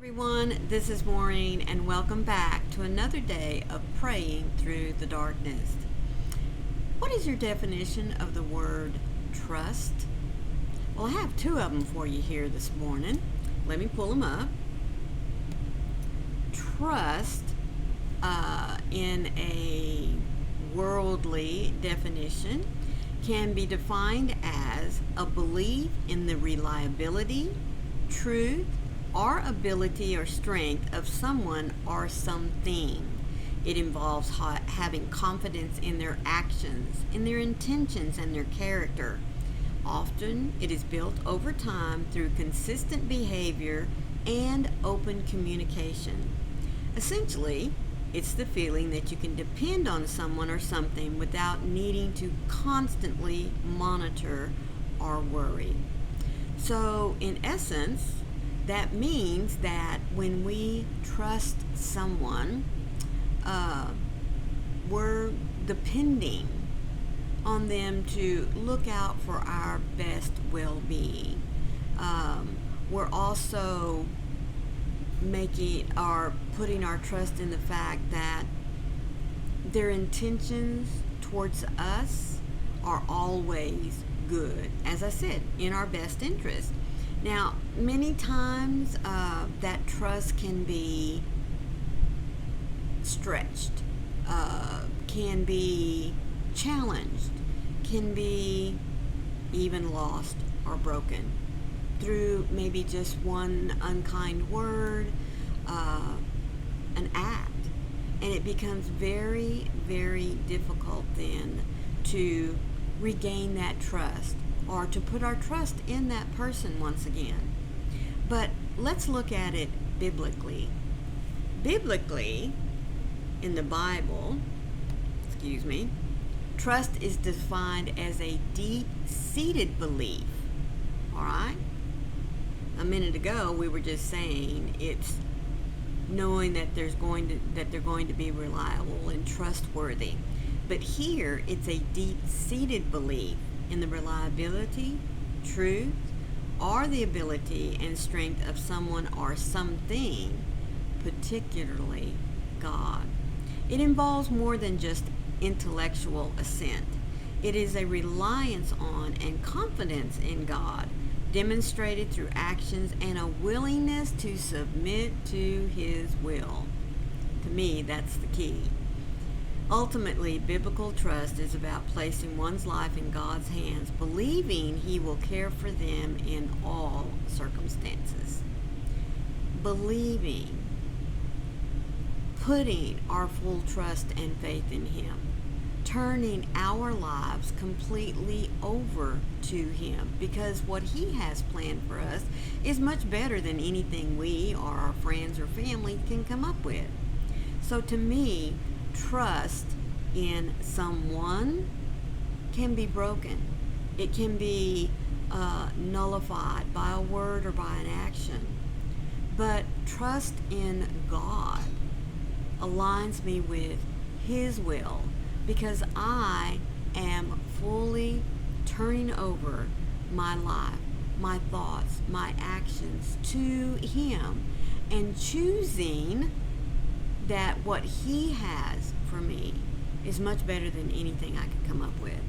Everyone, this is Maureen, and welcome back to another day of praying through the darkness. What is your definition of the word trust? Well, I have two of them for you here this morning. Let me pull them up. Trust, in a worldly definition, can be defined as a belief in the reliability, truth, or ability or strength of someone or something. It involves having confidence in their actions, in their intentions, and their character. Often, it is built over time through consistent behavior and open communication. Essentially, it's the feeling that you can depend on someone or something without needing to constantly monitor or worry. So, in essence, that means that when we trust someone, we're depending on them to look out for our best well-being. We're also putting our trust in the fact that their intentions towards us are always good. As I said, in our best interest. Now, many times that trust can be stretched, can be challenged, can be even lost or broken through maybe just one unkind word, an act. And it becomes very, very difficult then to regain that trust or to put our trust in that person once again. But let's look at it biblically. Biblically, in the Bible, trust is defined as a deep-seated belief. All right? A minute ago, we were just saying it's knowing that they're going to be reliable and trustworthy. But here, it's a deep-seated belief in the reliability, truth, or the ability and strength of someone or something, particularly God. It involves more than just intellectual assent. It is a reliance on and confidence in God, demonstrated through actions and a willingness to submit to His will. To me, that's the key. Ultimately, biblical trust is about placing one's life in God's hands, believing He will care for them in all circumstances. Believing, putting our full trust and faith in Him, turning our lives completely over to Him, because what He has planned for us is much better than anything we or our friends or family can come up with. So to me, trust in someone can be broken. It can be nullified by a word or by an action. But trust in God aligns me with His will, because I am fully turning over my life, my thoughts, my actions to Him, and choosing that what He has for me is much better than anything I could come up with.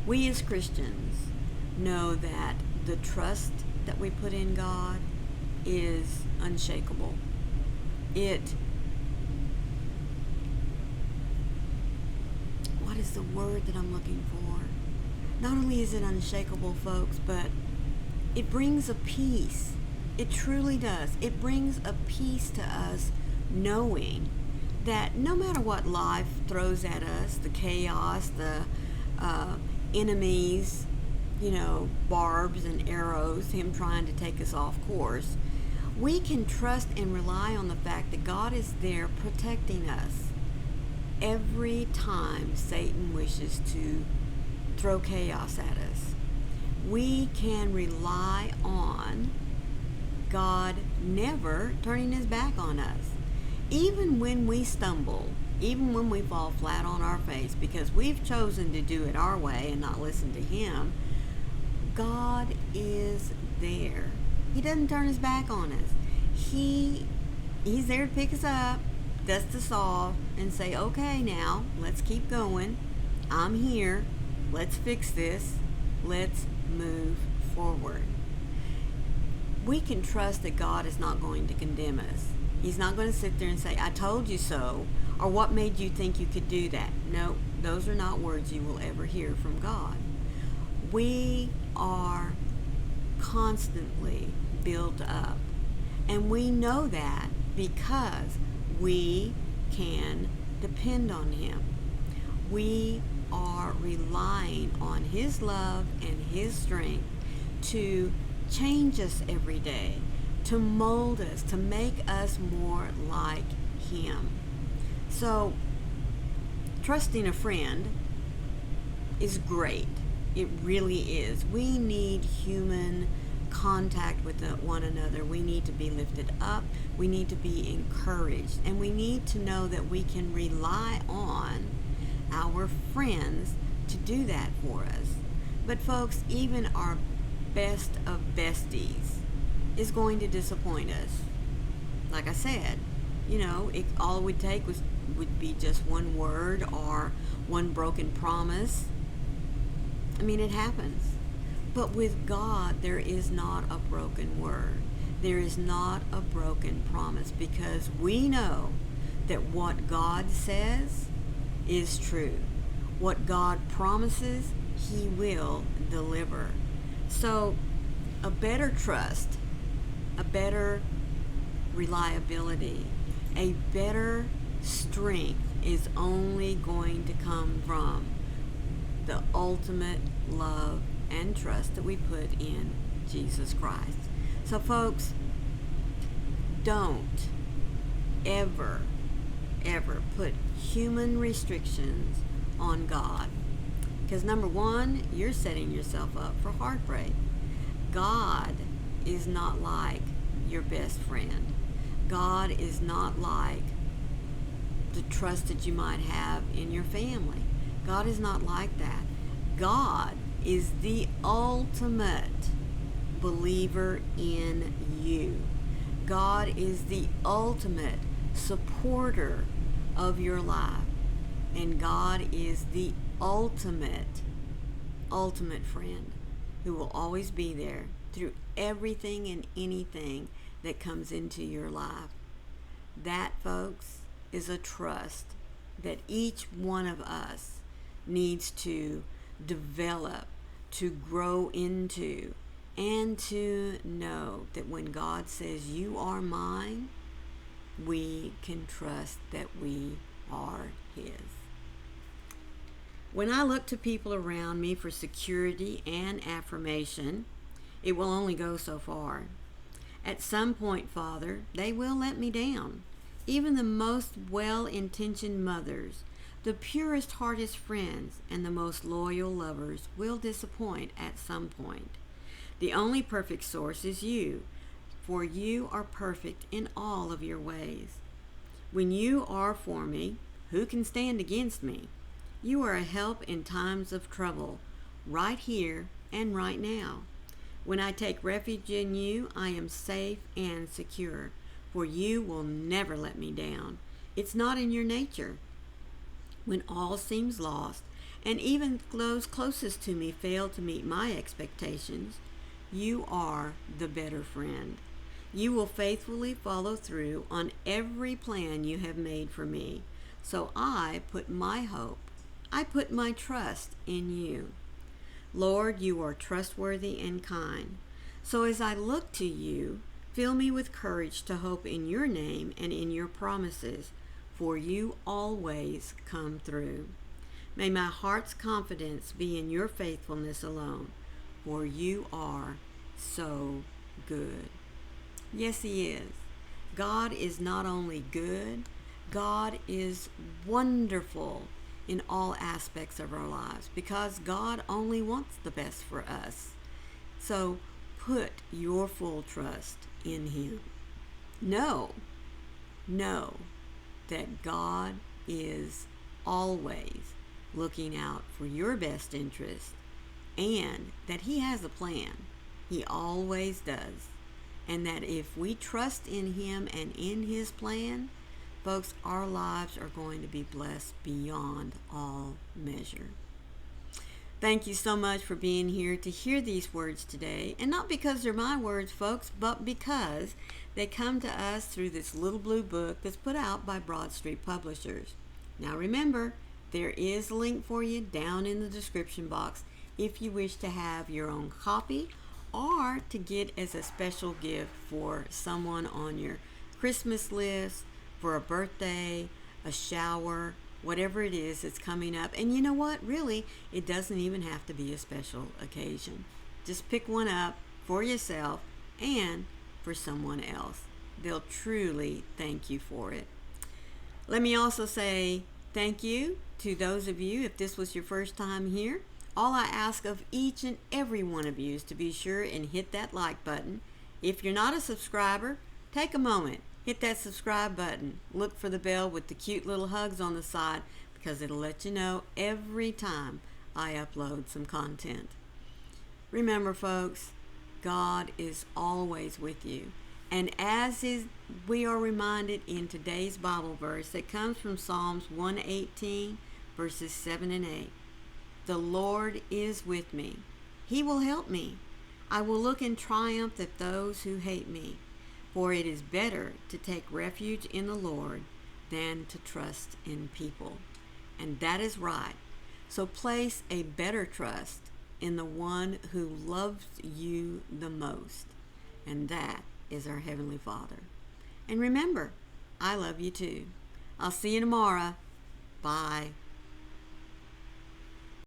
We as Christians know that the trust that we put in God is unshakable. What is the word that I'm looking for? Not only is it unshakable, folks, but it brings a peace. It truly does. It brings a peace to us, knowing that no matter what life throws at us, the chaos, the enemies, barbs and arrows, Him trying to take us off course, we can trust and rely on the fact that God is there protecting us every time Satan wishes to throw chaos at us. We can rely on God never turning His back on us. Even when we stumble, even when we fall flat on our face because we've chosen to do it our way and not listen to Him, God is there. He doesn't turn His back on us. He's there to pick us up, dust us off, and say, okay, now let's keep going. I'm here. Let's fix this. Let's move forward. We can trust that God is not going to condemn us. He's not going to sit there and say, I told you so, or what made you think you could do that? No, those are not words you will ever hear from God. We are constantly built up, and we know that because we can depend on Him. We are relying on His love and His strength to change us every day, to mold us, to make us more like Him. So, trusting a friend is great. It really is. We need human contact with one another. We need to be lifted up. We need to be encouraged. And we need to know that we can rely on our friends to do that for us. But folks, even our best of besties is going to disappoint us. Like I said, all it would take would be just one word or one broken promise. I mean, it happens. But with God, there is not a broken word. There is not a broken promise, because we know that what God says is true. What God promises, He will deliver. So a better trust, a better reliability, a better strength is only going to come from the ultimate love and trust that we put in Jesus Christ. So folks, don't ever put human restrictions on God. Because number one, you're setting yourself up for heartbreak. God is not like your best friend. God is not like the trust that you might have in your family. God is not like that. God is the ultimate believer in you. God is the ultimate supporter of your life. And God is the ultimate friend who will always be there through everything and anything that comes into your life. That, folks, is a trust that each one of us needs to develop, to grow into, and to know that when God says, you are mine, we can trust that we are His. When I look to people around me for security and affirmation, it will only go so far. At some point, Father, they will let me down. Even the most well-intentioned mothers, the purest, hardest friends, and the most loyal lovers will disappoint at some point. The only perfect source is you, for you are perfect in all of your ways. When you are for me, who can stand against me? You are a help in times of trouble, right here and right now. When I take refuge in you, I am safe and secure, for you will never let me down. It's not in your nature. When all seems lost, and even those closest to me fail to meet my expectations, you are the better friend. You will faithfully follow through on every plan you have made for me. So I put my hope, I put my trust in you. Lord, you are trustworthy and kind. So as I look to you, fill me with courage to hope in your name and in your promises, for you always come through. May my heart's confidence be in your faithfulness alone, for you are so good. Yes, He is. God is not only good, God is wonderful in all aspects of our lives, because God only wants the best for us. So put your full trust in Him. Know that God is always looking out for your best interest, and that He has a plan. He always does. And that if we trust in Him and in His plan, folks, our lives are going to be blessed beyond all measure. Thank you so much for being here to hear these words today. And not because they're my words, folks, but because they come to us through this little blue book that's put out by Broad Street Publishers. Now remember, there is a link for you down in the description box if you wish to have your own copy or to get as a special gift for someone on your Christmas list, for a birthday, a shower, whatever it is that's coming up. And you know what? Really, it doesn't even have to be a special occasion. Just pick one up for yourself and for someone else. They'll truly thank you for it. Let me also say thank you to those of you, if this was your first time here. All I ask of each and every one of you is to be sure and hit that like button. If you're not a subscriber, take a moment. Hit that subscribe button. Look for the bell with the cute little hugs on the side because it'll let you know every time I upload some content. Remember, folks, God is always with you. And we are reminded in today's Bible verse that comes from Psalms 118, verses 7 and 8. The Lord is with me. He will help me. I will look in triumph at those who hate me. For it is better to take refuge in the Lord than to trust in people. And that is right. So place a better trust in the one who loves you the most. And that is our Heavenly Father. And remember, I love you too. I'll see you tomorrow. Bye.